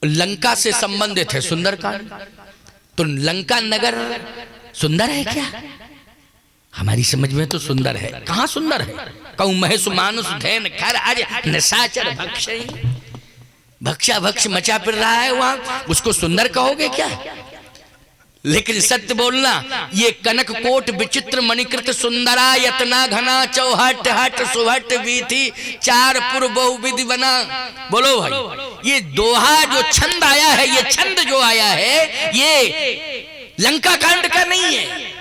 लंका से संबंधित है सुंदरकांड। तो लंका नगर सुंदर है क्या? हमारी समझ में तो सुंदर है। कहाँ सुंदर है? कहूँ महेश मानुष धैन खर आज निशाचर भक्ष, भक्षा भक्ष मचा फिर रहा है वहां, उसको सुंदर कहोगे क्या? लेकिन सत्य बोलना, ये कनक कोट विचित्र मणिकृत सुंदरा यतना घना चौहट हट सुहट वीथी चार पुर बहुविधि बना। बोलो भाई, ये दोहा जो छंद आया है, ये छंद जो आया है, ये लंका कांड का नहीं है,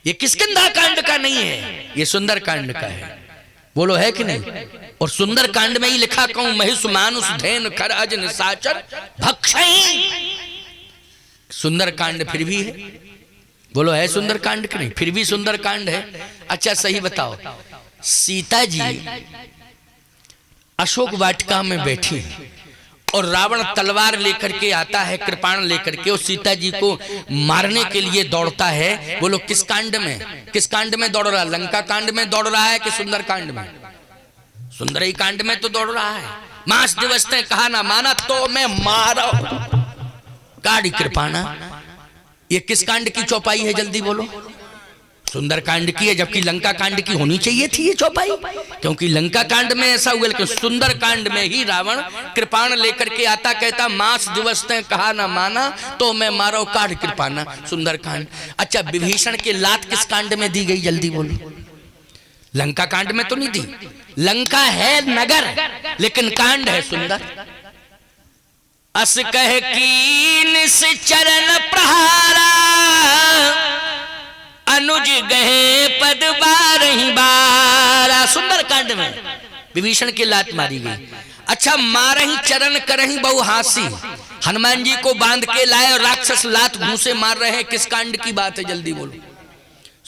ये किष्किंधा कांड का नहीं है, ये सुंदर कांड का है। बोलो है कि नहीं? और सुंदर कांड में ही लिखा, कहूं महिष मानुष धैन खर अज निशाचर भक्षई। सुंदर कांड फिर भी है। बोलो है सुंदर कांड की नहीं? फिर भी सुंदर कांड है। अच्छा सही बताओ, सीता जी अशोक वाटिका में बैठी और रावण तलवार लेकर के आता है, कृपाण लेकर के, और सीता जी को मारने के लिए दौड़ता है। बोलो किस कांड में? किस कांड में दौड़ रहा? लंका कांड में दौड़ रहा है कि सुंदर कांड में? सुंदर ही कांड में तो दौड़ रहा है। मास दिवस ने कहा ना माना तो मैं मारो काड़ी कृपाणा। ये किस कांड की चौपाई है? जल्दी बोलो। सुंदर कांड की है, जबकि लंका कांड की होनी चाहिए थी ये चौपाई, क्योंकि लंका कांड में ऐसा हुआ, लेकिन सुंदर कांड में ही रावण कृपाण लेकर के आता, कहता मास दिवस ने कहा ना माना तो मैं मारो काढ़ कृपाना। सुंदर कांड। अच्छा विभीषण के लात किस कांड में दी गई? जल्दी बोलो। लंका कांड में तो नहीं दी। लंका है नगर, लेकिन कांड है सुंदर। अस कह कीन से चरण प्रहारा अनुज गए पद बारही बारा। सुंदर कांड में विभीषण की लात मारी गई। अच्छा मारही चरण करही बहु हासी, हनुमान जी को बांध के लाए और राक्षस लात घूसे मार रहे हैं। किस कांड की बात है? जल्दी बोलो।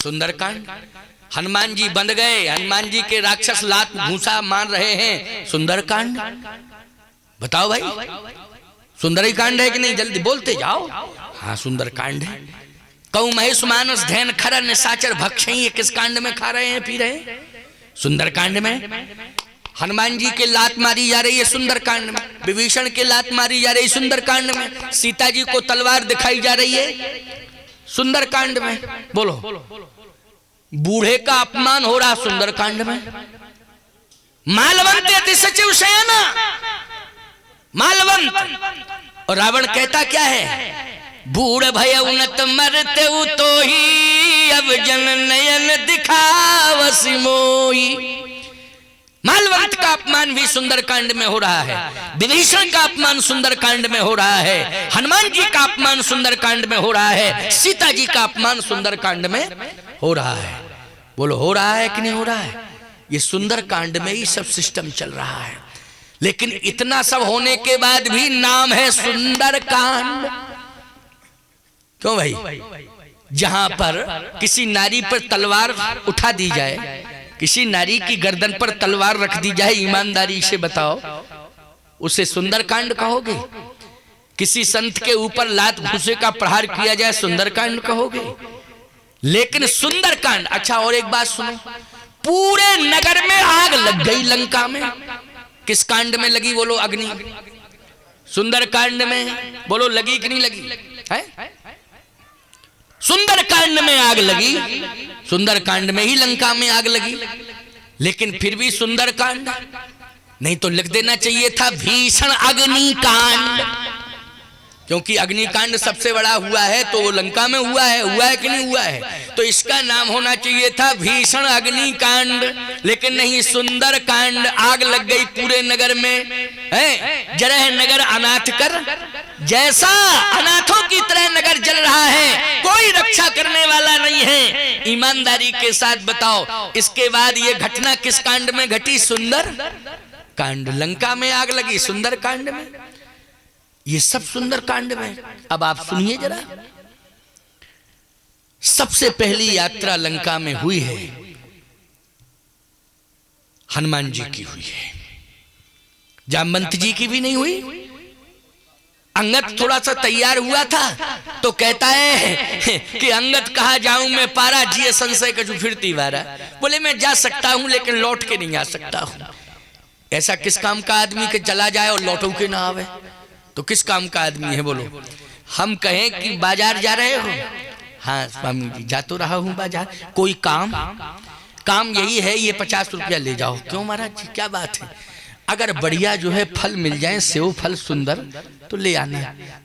सुंदर कांड। हनुमान जी बंध गए, हनुमान जी के राक्षस लात घूसा मार रहे हैं। सुंदर कांड। बताओ भाई, सुंदर ही कांड है कि नहीं? जल्दी बोलते जाओ। हाँ सुंदर कांड है। कहूं महेश मानस धैन खरा निशाचर भक्षई, ये किस कांड में खा रहे हैं पी रहे हैं? सुंदर कांड में। हनुमान जी के लात मारी जा रही है सुंदर कांड में। विभीषण के लात मारी जा रही है सुंदर कांड में। सीता जी को तलवार दिखाई जा रही है सुंदर कांड में। बोलो। बूढ़े का अपमान हो रहा सुंदर कांड में। मालवंत अति सचिव शयना, मालवंत। और रावण कहता क्या है? बूढ़ भय उन्नत मरते तो ही अब जन नयन दिखावस मोई। मालवंत का अपमान भी सुंदर कांड में हो रहा है। विभीषण का अपमान सुंदर कांड में हो रहा है। हनुमान जी का अपमान सुंदर कांड में हो रहा है। सीता जी का अपमान सुंदर कांड में हो रहा है। बोलो हो रहा है कि नहीं हो रहा है? ये सुंदर कांड में ही सब सिस्टम चल रहा है। लेकिन इतना सब होने के बाद भी नाम है सुंदर कांड। क्यों भाई? जहां पर किसी नारी पर तलवार उठा दी जाए, किसी नारी की गर्दन पर तलवार रख दी जाए, ईमानदारी से बताओ उसे सुंदर कांड कहोगे? किसी संत के ऊपर लात घूसे का प्रहार किया जाए, सुंदर कांड कहोगे? लेकिन सुंदर कांड। अच्छा और एक बात सुनो, पूरे नगर में आग लग गई लंका में। किस कांड में लगी? बोलो अग्नि। सुंदर कांड में। बोलो लगी कि नहीं लगी? है? सुंदर कांड में आग लगी, सुंदर कांड में ही लंका में आग लगी। लेकिन फिर भी सुंदर कांड नहीं तो लिख देना चाहिए था भीषण अग्निकांड, क्योंकि अग्निकांड सबसे बड़ा हुआ है तो वो लंका में हुआ है कि नहीं हुआ है? तो इसका नाम होना चाहिए था भीषण अग्निकांड। लेकिन नहीं, सुंदर कांड। आग लग गई पूरे नगर में। है जरह नगर अनाथ कर, जैसा अनाथों की तरह नगर जल रहा है, कोई रक्षा करने वाला नहीं है। ईमानदारी के साथ बताओ, इसके बाद ये घटना किस कांड में घटी? सुंदर कांड। लंका में आग लगी सुंदर कांड में, ये सब सुंदर कांड में। अब आप सुनिए जरा, सबसे पहली यात्रा लंका में हुई है हनुमान जी की हुई है, जामवंत जी की भी नहीं हुई। अंगद थोड़ा सा तैयार हुआ था तो कहता है कि अंगद कहा जाऊं मैं पारा, जिये संशय कछु फिरती वारा। बोले मैं जा सकता हूं लेकिन लौट के नहीं आ सकता हूं। ऐसा किस काम का आदमी के चला जाए और लौटो के ना आवे? तो किस काम का आदमी है बोलो? हम कहें कि बाजार जा रहे हो, हाँ स्वामी जी जा तो रहा हूँ बाजार, कोई काम यही है ये 50 रुपया ले जाओ। क्यों महाराज जी क्या बात है? अगर बढ़िया जो है फल मिल जाए, सेव फल सुंदर, तो ले आना।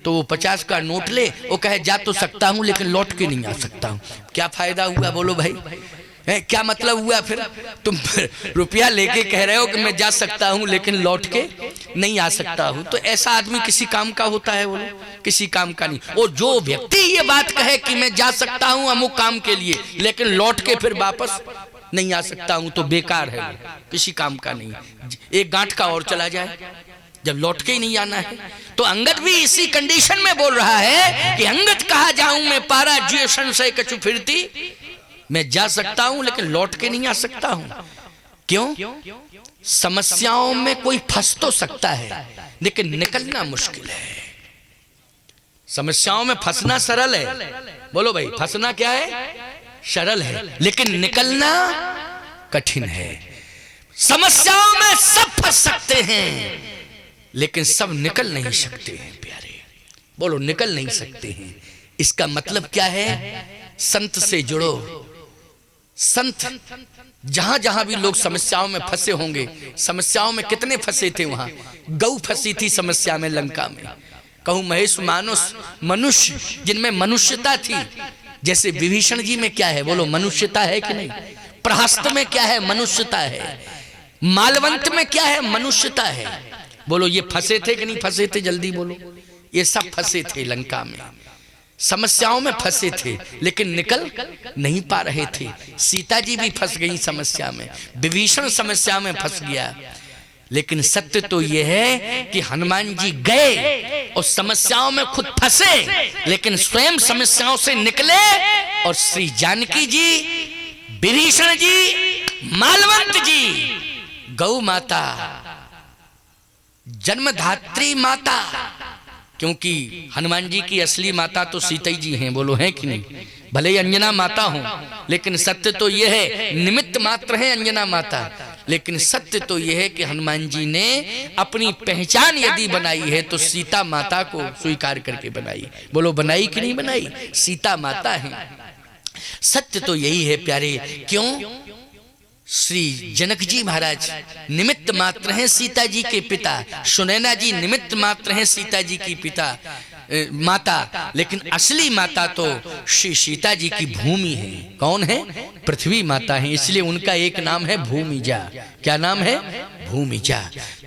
तो वो 50 का नोट ले, वो कहे जा तो सकता हूँ लेकिन लौट के नहीं आ सकता हूँ। क्या फायदा हुआ बोलो भाई? क्या मतलब हुआ फिर? तुम रुपया लेके कह रहे हो कि मैं जा सकता हूँ लेकिन लौट के नहीं आ सकता हूँ। तो ऐसा आदमी किसी काम का होता है बोलो? किसी काम का नहीं। और जो व्यक्ति ये बात कहे कि मैं जा सकता हूँ अमुक काम के लिए लेकिन लौट के फिर वापस नहीं आ सकता हूँ, तो बेकार है, किसी काम का नहीं। एक गांठ का और चला जाए, जब लौट के ही नहीं आना है। तो अंगद भी इसी कंडीशन में बोल रहा है कि अंगद कहा जाऊं मैं पारा जिय संशय कछु फिरती, मैं जा सकता हूं लेकिन लौट के नहीं आ सकता हूं। क्यों? समस्याओं में कोई फंस तो सकता है लेकिन निकलना मुश्किल है। समस्याओं में फंसना सरल है, बोलो भाई, फंसना क्या है? सरल है, लेकिन निकलना कठिन है। समस्याओं में सब फंस सकते हैं लेकिन सब निकल नहीं सकते हैं प्यारे, बोलो निकल नहीं सकते हैं। इसका मतलब क्या है? संत से जुड़ो। संत जहां जहां भी लोग समस्याओं में फंसे होंगे, समस्याओं में कितने फंसे थे वहां? गौ फंसी थी समस्या में लंका में, कहूं महेश मानुष मनुष्य जिनमें मनुष्यता थी। जैसे विभीषण जी में क्या है बोलो? मनुष्यता है कि नहीं? प्रहस्त में क्या है? मनुष्यता है। मालवंत में क्या है? मनुष्यता है। बोलो ये फंसे थे कि नहीं फंसे थे? जल्दी बोलो। ये सब फंसे थे लंका में, समस्याओं में फंसे थे लेकिन निकल नहीं पा रहे थे। सीता जी भी फंस गई समस्या में, विभीषण समस्या में फंस गया। लेकिन सत्य तो यह है कि हनुमान जी गए और समस्याओं में खुद फंसे लेकिन स्वयं समस्याओं से निकले। और श्री जानकी जी, विभीषण जी, मालवंत जी, गौ माता, जन्मधात्री माता, क्योंकि हनुमान जी की असली माता तो सीता जी हैं, बोलो हैं कि नहीं? भले ही अंजना माता हो लेकिन सत्य तो यह है, निमित्त मात्र है अंजना माता। लेकिन सत्य तो यह है कि हनुमान जी ने अपनी पहचान यदि बनाई है तो सीता माता को स्वीकार करके बनाई। बोलो बनाई कि नहीं बनाई? सीता माता है। सत्य तो यही है प्यारे। क्यों? श्री जनक जी महाराज निमित्त मात्र हैं सीता जी के पिता, सुनैना जी निमित्त मात्र हैं सीता जी की माता, लेकिन असली माता तो श्री सीता जी की भूमि है। कौन है? पृथ्वी माता है। इसलिए उनका एक नाम है भूमिजा। क्या नाम है? भूमिजा।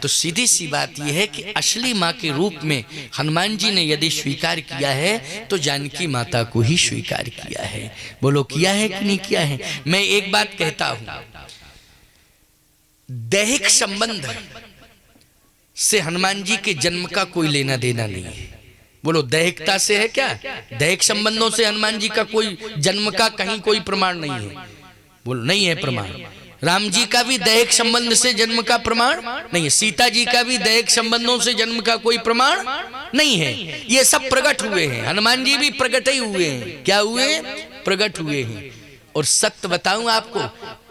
तो सीधी सी बात यह है कि असली माँ के रूप में हनुमान जी ने यदि स्वीकार किया है तो जानकी माता को ही स्वीकार किया है। बोलो किया है कि नहीं किया है? मैं एक बात कहता हूं, दैहिक संबंध से हनुमान जी के जन्म का कोई लेना देना नहीं है। बोलो दैहिकता से है क्या? दैहिक संबंधों से हनुमान जी का कोई जन्म का कहीं कोई प्रमाण नहीं है। बोलो नहीं है प्रमाण। राम जी का भी दैहिक संबंध से जन्म का प्रमाण नहीं है। सीता जी का भी दैहिक संबंधों से जन्म का कोई प्रमाण नहीं है। ये सब प्रकट हुए हैं। हनुमान जी भी प्रकट ही हुए हैं। क्या हुए? प्रकट हुए हैं। और सत्य बताऊं आपको,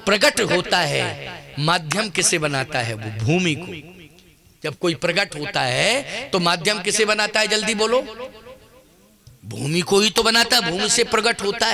प्रकट होता है, माध्यम किसे बनाता है? वो भूमि को। जब कोई प्रकट होता है तो माध्यम किसे बनाता है? जल्दी बोलो। भूमि को ही तो बनाता है। भूमि से प्रकट होता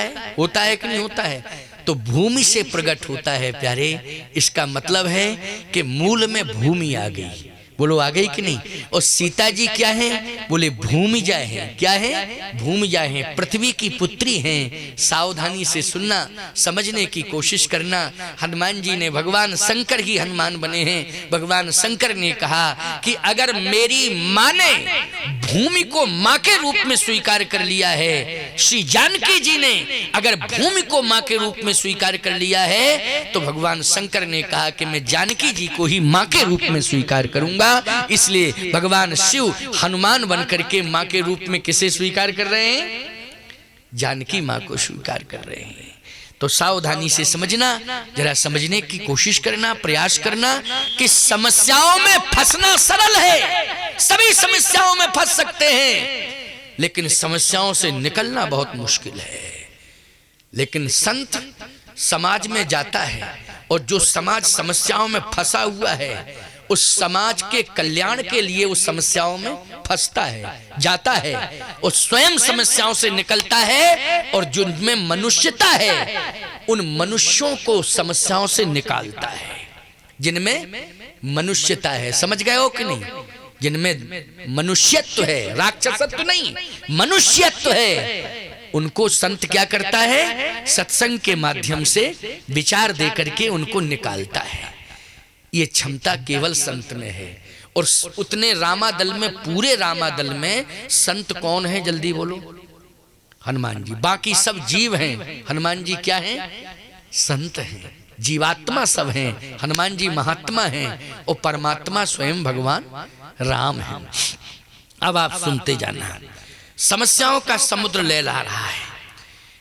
है कि नहीं होता है? तो भूमि से प्रकट होता है प्यारे। इसका मतलब है कि मूल में भूमि आ गई। बोलो आ गई कि नहीं? और सीता जी क्या है? बोले भूमिजा है। क्या है? भूमिजा है, पृथ्वी की पुत्री हैं। सावधानी से सुनना, समझने की कोशिश करना। हनुमान जी ने, भगवान शंकर ही हनुमान बने हैं। भगवान शंकर ने कहा कि अगर मेरी माँ ने भूमि को माँ के रूप में स्वीकार कर लिया है, श्री जानकी जी ने अगर भूमि को माँ के रूप में स्वीकार कर लिया है, तो भगवान शंकर ने कहा कि मैं जानकी जी को ही माँ के रूप में स्वीकार करूंगा। इसलिए भगवान शिव हनुमान बनकर के मां के रूप में किसे स्वीकार कर रहे हैं? जानकी मां को स्वीकार कर रहे हैं। तो सावधानी से समझना, जरा समझने की कोशिश करना, प्रयास करना कि समस्याओं में फंसना सरल है। सभी समस्याओं में फंस सकते हैं लेकिन समस्याओं से निकलना बहुत मुश्किल है। लेकिन संत समाज में जाता है और जो समाज समस्याओं में फंसा हुआ है उस समाज के कल्याण के लिए उस समस्याओं में फंसता है, जाता है और स्वयं समस्याओं से निकलता है, और जिनमें मनुष्यता है उन मनुष्यों को समस्याओं से निकालता है। जिनमें मनुष्यता है, समझ गए हो कि नहीं? जिनमें मनुष्यत्व है, राक्षसत्व नहीं, मनुष्यत्व है, उनको संत क्या करता है? सत्संग के माध्यम से विचार दे करके उनको निकालता है। ये क्षमता केवल संत में है। और उतने रामादल में, पूरे रामादल में संत कौन है? जल्दी बोलो। हनुमान जी। बाकी सब जीव हैं, हनुमान जी क्या हैं? संत हैं। जीवात्मा सब हैं, हनुमान जी महात्मा हैं, और परमात्मा स्वयं भगवान राम हैं। अब आप सुनते जाना। समस्याओं का समुद्र लहरा रहा है,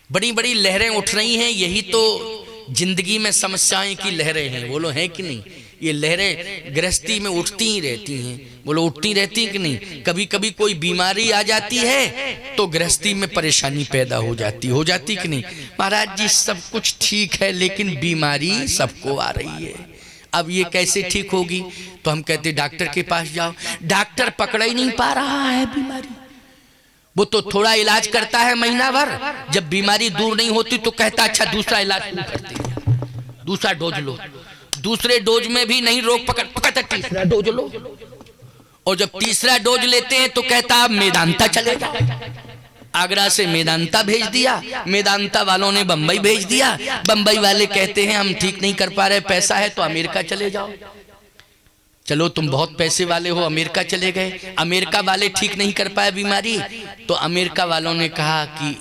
बड़ी बड़ी लहरें उठ रही हैं। यही तो जिंदगी में समस्याएं की लहरें हैं, बोलो हैं कि नहीं? ये लहरें गृहस्थी में उठती ही रहती हैं, बोलो उठती रहती हैं कि नहीं? कभी कभी कोई बीमारी आ जाती है तो गृहस्थी में परेशानी पैदा हो जाती कि नहीं? महाराज जी सब कुछ ठीक है लेकिन बीमारी सबको आ रही है, अब ये कैसे ठीक होगी? तो हम कहते डॉक्टर के पास जाओ। डॉक्टर पकड़ ही नहीं पा रहा है बीमारी, वो तो थोड़ा इलाज करता है महीना भर, जब बीमारी दूर नहीं होती तो कहता अच्छा दूसरा इलाज शुरू करते हैं, दूसरा डोज लो। दूसरे डोज में भी नहीं रोग पकड़ता, तीसरा डोज लो, और जब तीसरा डोज लेते हैं तो कहता अब मेदांता चले जाओ। आगरा से मेदांता भेज दिया, मेदांता वालों ने बंबई भेज दिया, बंबई वाले कहते हैं हम ठीक नहीं कर पा रहे, पैसा है तो अमेरिका चले जाओ। चलो तुम बहुत पैसे वाले हो, अमेरिका चले गए। अमेरिका वाले ठीक नहीं कर पाए बीमारी, तो अमेरिका वालों ने कहा कि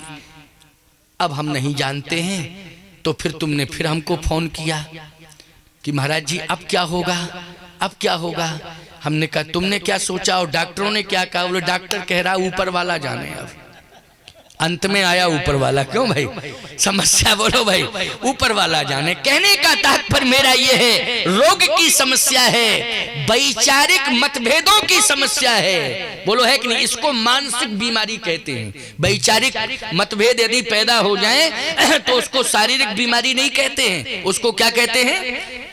अब हम नहीं जानते हैं। तो फिर तुमने फिर हमको फोन किया कि महाराज जी अब क्या होगा, अब क्या होगा? हमने कहा तुमने क्या सोचा और डॉक्टरों ने क्या कहा? बोले डॉक्टर कह रहा ऊपर वाला जाने। अब अंत में आया ऊपर वाला। क्यों भाई? समस्या बोलो भाई, ऊपर वाला जाने। कहने का तात्पर्य मेरा ये है, रोग की समस्या है, वैचारिक मतभेदों की समस्या है, बोलो है कि नहीं? इसको मानसिक बीमारी कहते हैं। वैचारिक मतभेद यदि पैदा हो जाए तो उसको शारीरिक बीमारी नहीं कहते हैं, उसको क्या कहते हैं?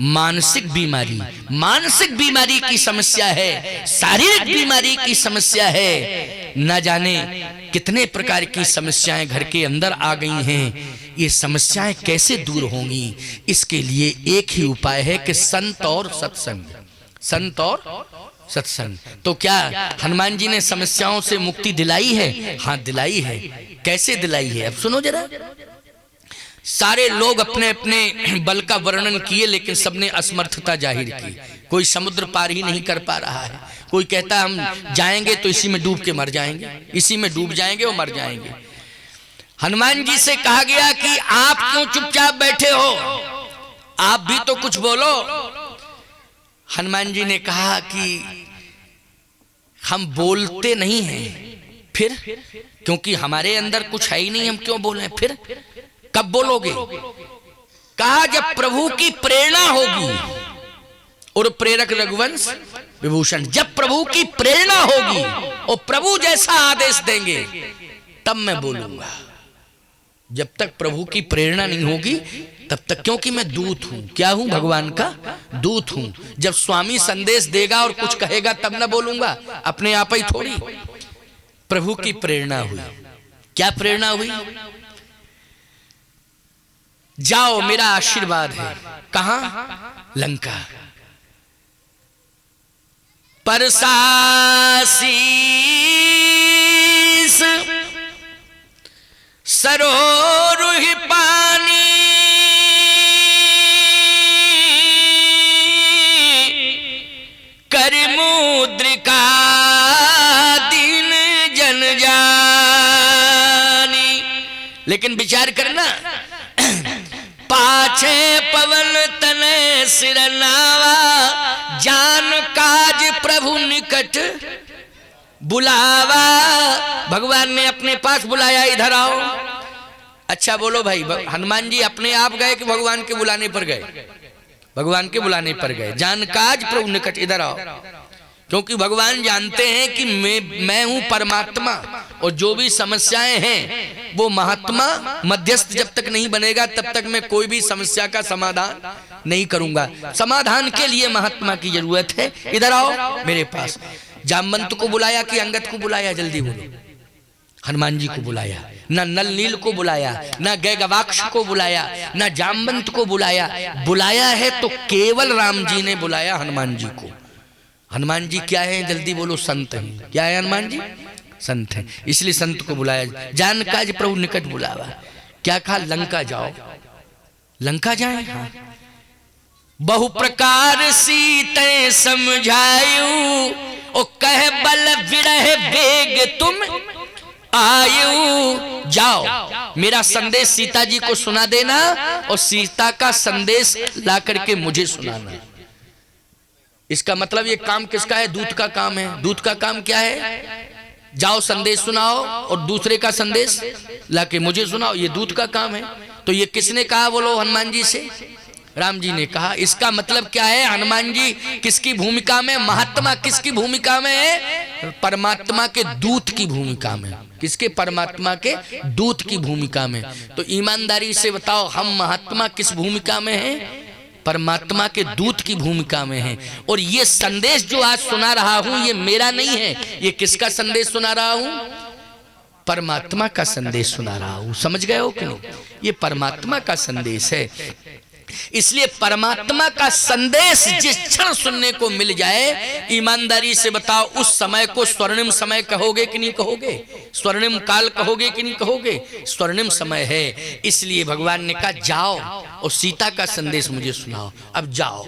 मानसिक बीमारी। मानसिक बीमारी की समस्या है, शारीरिक बीमारी की समस्या है। न जाने कितने प्रकार की समस्याएं घर के अंदर आ गई हैं। ये समस्याएं कैसे दूर होंगी? इसके लिए एक ही उपाय है कि संत और सत्संग, संत और सत्संग। तो क्या हनुमान जी ने समस्याओं से मुक्ति दिलाई है? हाँ दिलाई है। कैसे दिलाई है? अब सुनो जरा। सारे लोग अपने अपने बल का वर्णन किए, लेकिन सबने असमर्थता जाहिर की। कोई समुद्र पार ही नहीं कर पा रहा है। कोई कहता हम जाएंगे तो इसी में डूब के मर जाएंगे, इसी में डूब जाएंगे और मर जाएंगे। हनुमान जी से कहा गया कि आप क्यों चुपचाप बैठे हो, आप भी तो कुछ बोलो। हनुमान जी ने कहा कि हम बोलते नहीं हैं। फिर? क्योंकि हमारे अंदर कुछ है ही नहीं, हम क्यों बोले? फिर कब बोलोगे? कहा जब प्रभु की प्रेरणा होगी। और प्रेरक रघुवंश विभूषण, जब प्रभु की प्रेरणा होगी और प्रभु जैसा आदेश देंगे तब मैं बोलूंगा। जब तक प्रभु की प्रेरणा नहीं होगी तब तक, क्योंकि मैं दूत हूं। क्या हूं? भगवान का दूत हूं। जब स्वामी संदेश देगा और कुछ कहेगा तब ना बोलूंगा, अपने आप ही थोड़ी। प्रभु की प्रेरणा हुई। क्या प्रेरणा हुई? जाओ मेरा आशीर्वाद है। कहां? लंका। परसासीस सरोरुहि पानी, कर मुद्रिका दीन जन जानी। लेकिन विचार करना, पाछे पवन तने सिर नावा, जान काज प्रभु निकट बुलावा। भगवान ने अपने पास बुलाया, इधर आओ। अच्छा बोलो भाई, हनुमान जी अपने आप गए कि भगवान के बुलाने पर गए? भगवान के बुलाने पर गए। जान काज प्रभु निकट, इधर आओ। क्योंकि भगवान जानते हैं कि मैं हूं परमात्मा, और जो भी समस्याएं हैं वो महात्मा मध्यस्थ जब तक नहीं बनेगा तब तक मैं कोई भी समस्या का समाधान नहीं करूंगा। समाधान के लिए महात्मा की जरूरत है। इधर आओ मेरे पास। जामवंत को बुलाया कि अंगद को बुलाया? जल्दी बोलो। हनुमान जी को बुलाया, ना नल नील को बुलाया, ना गैगवाक्ष को बुलाया, ना जामवंत को बुलाया। बुलाया है तो केवल राम जी ने बुलाया हनुमान जी को। हनुमान जी क्या है? जल्दी बोलो। संत हैं। क्या है हनुमान जी? संत हैं। इसलिए संत को बुलाया। जान काज प्रभु निकट बुलावा। क्या कहा? लंका जाओ। लंका जाए? हाँ। बहु प्रकार सीते समझायु, ओ कह बल विरह बेग तुम आयु। जाओ मेरा संदेश सीता जी को सुना देना और सीता का संदेश ला करके मुझे सुनाना। इसका मतलब ये काम किसका है? दूत का काम है। दूत का काम क्या है? जाओ संदेश सुनाओ और दूसरे का संदेश लाके मुझे सुनाओ। ये दूत का काम है। तो ये किसने कहा बोलो? हनुमान जी से राम जी ने कहा। इसका मतलब क्या है? हनुमान जी किसकी भूमिका में? महात्मा किसकी भूमिका में है? परमात्मा के दूत की भूमिका में। किसके? परमात्मा के दूत की भूमिका में। तो ईमानदारी से बताओ, हम महात्मा किस भूमिका में हैं? परमात्मा के दूत की भूमिका में हैं। और ये संदेश जो आज सुना रहा हूं ये मेरा नहीं है। ये किसका संदेश सुना रहा हूं? परमात्मा का संदेश सुना रहा हूं। समझ गए हो कि नहीं? ये परमात्मा का संदेश है। इसलिए परमात्मा का संदेश जिस क्षण सुनने को मिल जाए, ईमानदारी से बताओ उस समय को स्वर्णिम समय कहोगे कि नहीं कहोगे? स्वर्णिम काल कहोगे कि नहीं कहोगे? स्वर्णिम समय है। इसलिए भगवान ने कहा जाओ और सीता का संदेश मुझे सुनाओ। अब जाओ।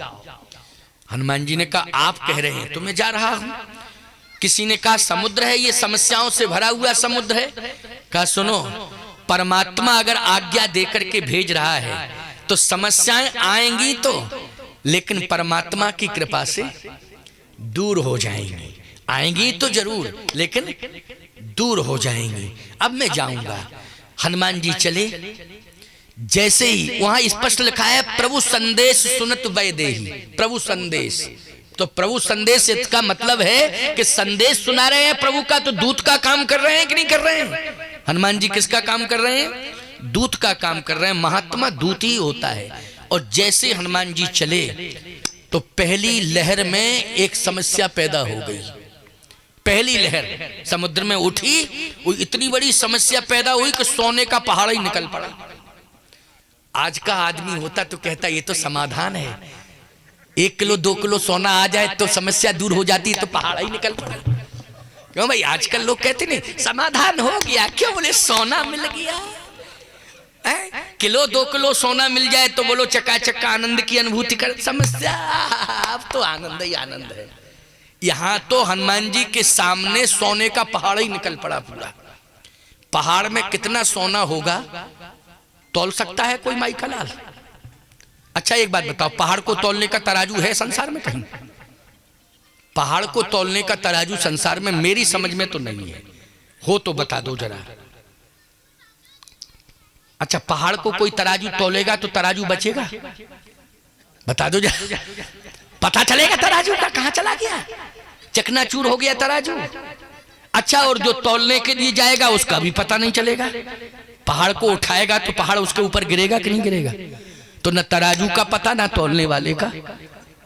हनुमान जी ने कहा आप कह रहे हैं तो मैं जा रहा हूं। किसी ने कहा समुद्र है, ये समस्याओं से भरा हुआ समुद्र है। कहा सुनो, परमात्मा अगर आज्ञा देकर के भेज रहा है तो समस्याएं आएंगी तो, लेकिन परमात्मा की कृपा से दूर हो जाएंगी। आएंगी तो जरूर, लेकिन दूर हो जाएंगी। अब मैं जाऊंगा। हनुमान जी चले। जैसे ही वहां स्पष्ट लिखा है प्रभु संदेश सुनत वैदेही। प्रभु संदेश, तो प्रभु संदेश इसका मतलब है कि संदेश सुना रहे हैं प्रभु का, तो दूत का काम कर रहे हैं कि नहीं कर रहे हैं? हनुमान जी किसका काम कर रहे हैं? दूत का काम कर रहे हैं। महात्मा दूत ही होता है। और जैसे हनुमान जी चले तो पहली लहर में एक समस्या पैदा हो गई। पहली लहर समुद्र में उठी, वो इतनी बड़ी समस्या पैदा हुई कि सोने का पहाड़ ही निकल पड़ा। आज का आदमी होता तो कहता ये तो समाधान है, 1 किलो 2 किलो सोना आ जाए तो समस्या दूर हो जाती, तो पहाड़ ही निकल पड़ा। क्यों भाई? आजकल लोग कहते नहीं समाधान हो गया। क्यों? बोले सोना मिल गया। किलो 2 किलो सोना मिल जाए तो बोलो चकाचक आनंद की अनुभूति कर। समस्या, अब तो आनंद ही आनंद है। यहां तो हनुमान जी के सामने सोने का पहाड़ ही निकल पड़ा पूरा। पहाड़ में कितना सोना होगा तौल सकता है कोई माई का लाल? अच्छा एक बात बताओ, पहाड़ को तौलने का तराजू है संसार में कहीं? पहाड़ को तौलने का तराजू संसार में मेरी समझ में तो नहीं है। हो तो बता दो जरा। अच्छा, पहाड़ को कोई तराजू तौलेगा तो तराजू बचेगा? बता दो जरा। पता चलेगा तराजू का कहां चला गया? चकनाचूर हो गया तराजू। अच्छा, और जो तौलने के लिए जाएगा उसका भी पता नहीं चलेगा। पहाड़ को उठाएगा तो पहाड़ उसके ऊपर गिरेगा कि नहीं गिरेगा? तो न तराजू का पता ना तौलने वाले का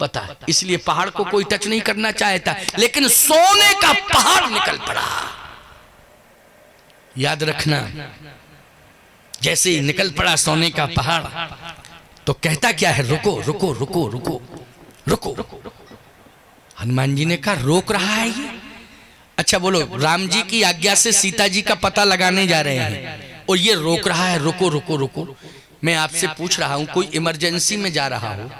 पता। इसलिए पहाड़ को कोई टच नहीं करना चाहता, लेकिन सोने का पहाड़ निकल पड़ा। याद रखना, जैसे ही निकल पड़ा सोने का पहाड़ तो कहता क्या है? रुको रुको रुको रुको रुको। हनुमान जी ने कहा रोक रहा है ये? अच्छा बोलो, राम जी की आज्ञा से सीता जी का पता लगाने जा रहे हैं और ये रोक रहा है रुको रुको रुको। मैं आपसे पूछ रहा हूं, कोई इमरजेंसी में जा रहा हो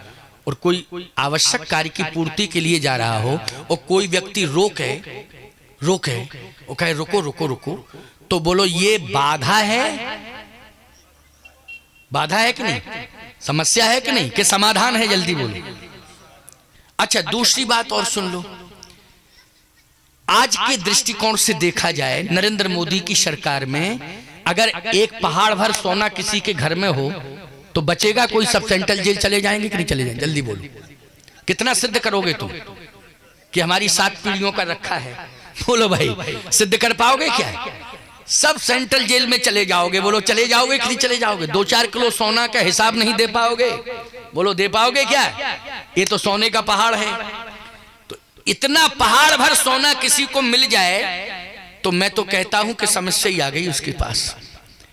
और कोई आवश्यक कार्य की पूर्ति के लिए जा रहा हो और कोई व्यक्ति रोके वो कहे रुको रुको रुको, तो बोलो ये बाधा है? बाधा है कि नहीं? समस्या है कि नहीं? कि समाधान है? जल्दी बोलो। अच्छा, दूसरी बात और सुन लो। आज के दृष्टिकोण से देखा जाए, नरेंद्र मोदी की सरकार में अगर एक पहाड़ भर सोना किसी के घर में हो तो बचेगा कोई? सब सेंट्रल जेल चले जाएंगे कि नहीं चले जाएंगे? जल्दी बोलो। कितना सिद्ध करोगे तुम कि हमारी 7 पीढ़ियों का रखा है? बोलो भाई, सिद्ध कर पाओगे क्या? सब सेंट्रल जेल में चले जाओगे। बोलो चले जाओगे कि नहीं चले जाओगे? 2-4 किलो सोना का हिसाब नहीं दे पाओगे? बोलो दे पाओगे क्या? ये तो सोने का पहाड़ है। तो इतना पहाड़ भर सोना किसी को मिल जाए तो मैं तो कहता हूं कि समस्या ही आ गई उसके पास।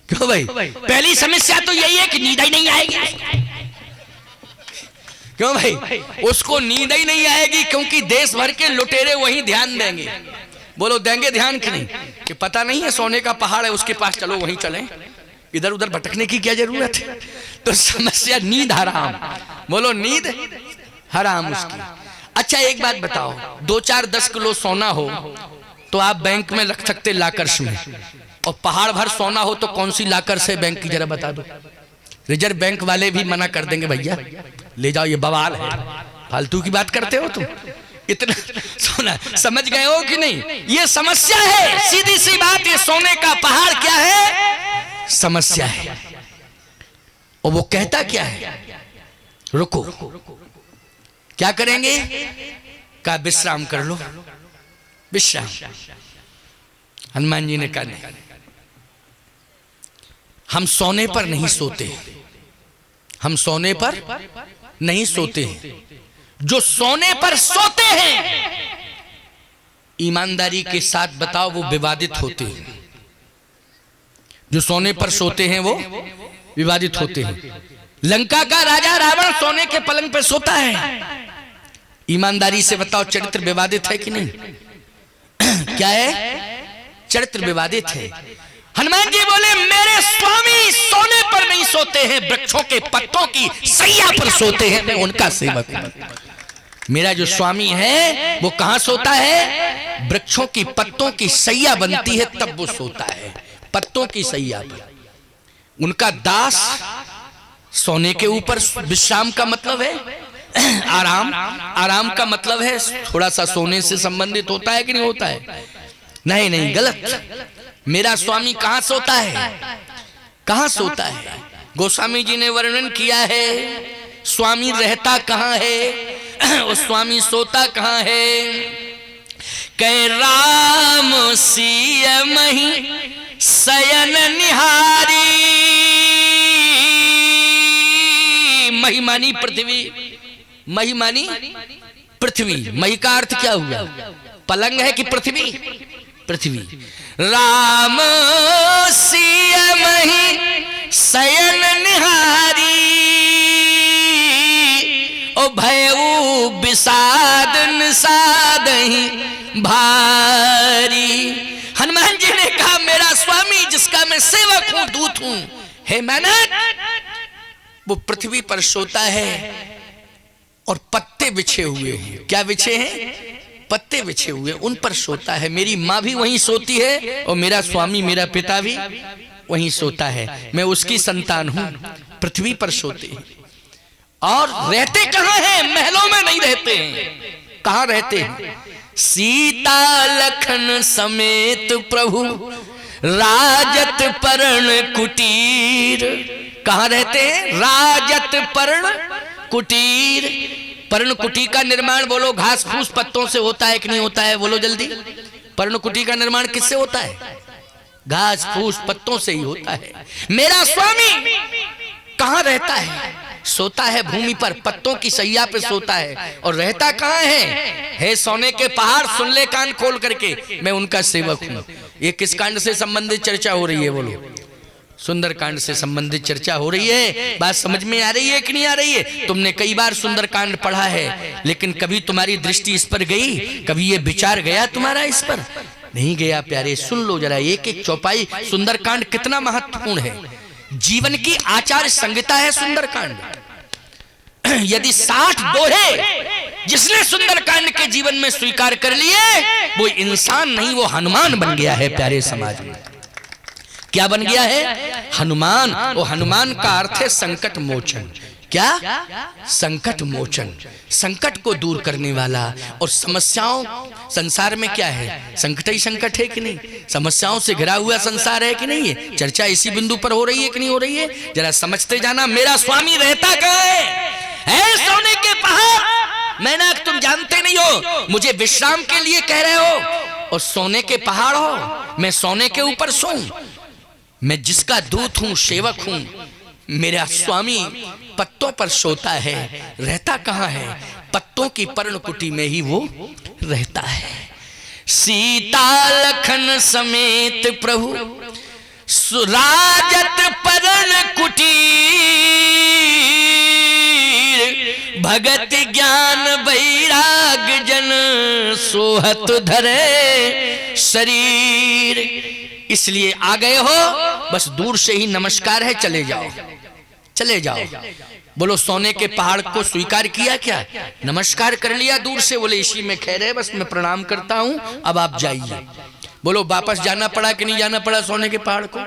क्यों भाई? पहली समस्या तो यही है कि नींद ही नहीं आएगी। क्यों भाई? उसको नींद ही नहीं आएगी क्योंकि देश भर के लुटेरे वही ध्यान देंगे। बोलो देंगे ध्यान कि नहीं? कि पता नहीं है सोने का पहाड़ है उसके पास, चलो वहीं चलें, इधर उधर भटकने की क्या जरूरत है? तो समस्या नींद हराम। बोलो नींद हराम उसकी। अच्छा एक बात बताओ, 2-4-10 किलो सोना हो तो आप बैंक में रख सकते लाकर्स में, और पहाड़ भर सोना हो तो कौन सी लाकर से बैंक की जरा बता दो। रिजर्व बैंक वाले भी मना कर देंगे, भैया ले जाओ ये बवाल है, फालतू की बात करते हो तुम, इतना सोना। समझ गए हो कि नहीं? ये समस्या है, सीधी सी बात। ये सोने का पहाड़ क्या है? समस्या है। और वो कहता क्या है? रुको, क्या करेंगे? कहा विश्राम कर लो, विश्राम। हनुमान जी ने कहा नहीं, हम सोने पर नहीं सोते, हम सोने पर नहीं सोते हैं। जो सोने पर सोते हैं ईमानदारी के साथ बताओ वो विवादित होते हैं। जो सोने पर सोते हैं वो विवादित होते हैं। लंका का राजा रावण सोने के पलंग पर सोता है। ईमानदारी से बताओ चरित्र विवादित है कि नहीं? क्या है? चरित्र विवादित है। हनुमान जी बोले मेरे स्वामी सोने पर नहीं सोते हैं, वृक्षों के पत्तों की सैया पर सोते हैं, मैं उनका सेवक हूं। मेरा जो स्वामी है वो कहां सोता है? वृक्षों की पत्तों की सैया बनती है तब वो सोता है, पत्तों की सैया पर। उनका दास सोने के ऊपर। विश्राम का मतलब है आराम, आराम का मतलब है थोड़ा सा सोने से संबंधित होता है कि नहीं होता है? नहीं नहीं, गलत। मेरा स्वामी कहां सोता है? कहां सोता है? गोस्वामी जी ने वर्णन किया है स्वामी रहता कहां है और स्वामी सोता कहां है। कह राम सिय मही शयन निहारी। महिमानी पृथ्वी, महिमानी पृथ्वी। मही का अर्थ क्या हुआ? पलंग है कि पृथ्वी? पृथ्वी। राम सिय मही शयन निहारी, ओ भयऊ विषाद निषादहि भारी। हनुमान जी ने कहा मेरा स्वामी जिसका मैं सेवक हूं, दूत हूं, हे मेनक, वो पृथ्वी पर सोता है और पत्ते बिछे हुए हैं। क्या बिछे हैं? पत्ते बिछे हुए, उन पर सोता है। मेरी माँ भी वहीं सोती है और मेरा स्वामी, मेरा पिता भी वहीं सोता है। मैं उसकी संतान हूं, पृथ्वी पर सोते हैं। और रहते कहां हैं? महलों में नहीं रहते हैं। कहां रहते हैं? सीता लखन समेत प्रभु राजत पर्ण कुटीर। कहां रहते हैं? राजत पर्ण कुटीर। पर्णकुटी का निर्माण बोलो घास फूस पत्तों से होता है कि नहीं होता है? बोलो जल्दी। पर्णकुटी का निर्माण किससे होता है? घास फूस पत्तों से ही होता है। मेरा स्वामी कहां रहता है? सोता है भूमि पर, पत्तों की सैया पे सोता है। और रहता कहां है? हे सोने के पहाड़, सुन ले कान खोल करके, मैं उनका सेवक हूं। ये किस कांड से संबंधित चर्चा हो रही है? बोलो सुंदरकांड से संबंधित चर्चा हो रही है। बात समझ में आ रही है कि नहीं आ रही है? तुमने कई बार सुंदरकांड पढ़ा है, लेकिन कभी तुम्हारी दृष्टि इस पर गई? कभी ये विचार गया तुम्हारा इस पर? नहीं गया। प्यारे सुन लो जरा, एक एक चौपाई सुंदरकांड कितना महत्वपूर्ण है। जीवन की आचार संहिता है सुंदरकांड। यदि 60 दोहे जिसने सुंदरकांड के जीवन में स्वीकार कर लिए, वो इंसान नहीं, वो हनुमान बन गया है। प्यारे समाज में क्या बन गया है? हनुमान। और हनुमान का अर्थ है संकट मोचन। क्या? संकट मोचन, संकट को दूर करने वाला। और समस्याओं, संसार में क्या है? संकट ही संकट है कि नहीं? समस्याओं से घिरा हुआ संसार है कि नहीं है? चर्चा इसी बिंदु पर हो रही है कि नहीं हो रही है? जरा समझते जाना। मेरा स्वामी रहता कहां है? सोने के पहाड़। मैंने तुम जानते नहीं हो, मुझे विश्राम के लिए कह रहे हो और सोने के पहाड़ हो, मैं सोने के ऊपर सोऊं? मैं जिसका दूत हूं, सेवक हूं, मेरा स्वामी पत्तों पर सोता है, रहता कहां है? पत्तों की पर्णकुटी में ही वो रहता है। सीता लखन समेत प्रभु सुराजत पर्णकुटीर, भगत ज्ञान वैराग जन सोहत धरे शरीर। इसलिए आ गए हो, बस दूर से ही नमस्कार है, चले जाओ, चले जाओ। बोलो सोने के पहाड़ को स्वीकार किया क्या? नमस्कार कर लिया दूर से, बोले इसी में खैर है, बस मैं प्रणाम करता हूं, अब आप जाइए। बोलो वापस जाना पड़ा कि नहीं जाना पड़ा सोने के पहाड़ को?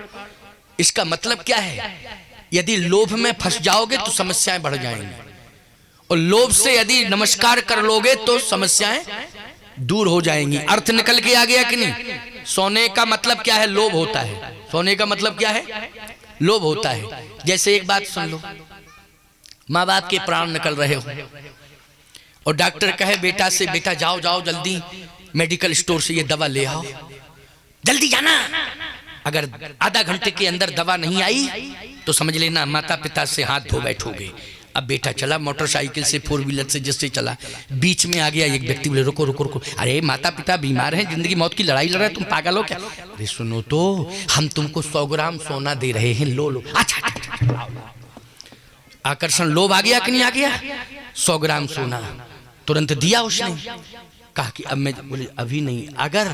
इसका मतलब क्या है? यदि लोभ में फंस जाओगे तो समस्याएं बढ़ जाएंगी, और लोभ से यदि नमस्कार कर लोगे तो समस्याएं दूर हो जाएंगी। अर्थ निकल के आ गया कि नहीं? सोने का मतलब क्या है? लोभ होता है। सोने का मतलब क्या है? लोभ होता है। जैसे एक बात सुन लो, माँ बाप के प्राण निकल रहे हो और डॉक्टर कहे बेटा से, बेटा जाओ जाओ जल्दी मेडिकल स्टोर से ये दवा ले आओ, जल्दी जाना। अगर आधा घंटे के अंदर दवा नहीं आई तो समझ लेना माता पिता से हाथ धो बैठोगे। अब बेटा चला मोटरसाइकिल से, 4 व्हीलर से जिससे चला, बीच में आ गया एक व्यक्ति, बोले रुको रुको रुको, अरे माता पिता बीमार हैं, जिंदगी मौत की लड़ाई लड़ रहे, तुम पागल हो क्या? अरे सुनो तो, हम तुमको 100 ग्राम सोना दे रहे हैं, लो लो। अच्छा, आकर्षण, लोभ आ गया कि नहीं आ गया? 100 ग्राम सोना तुरंत दिया उसने। कहा कि अब मैं, बोले अभी नहीं, अगर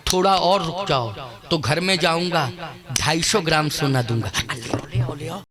थोड़ा और रुक जाओ तो घर में जाऊंगा 250 ग्राम सोना दूंगा। ले आओ, ले आओ।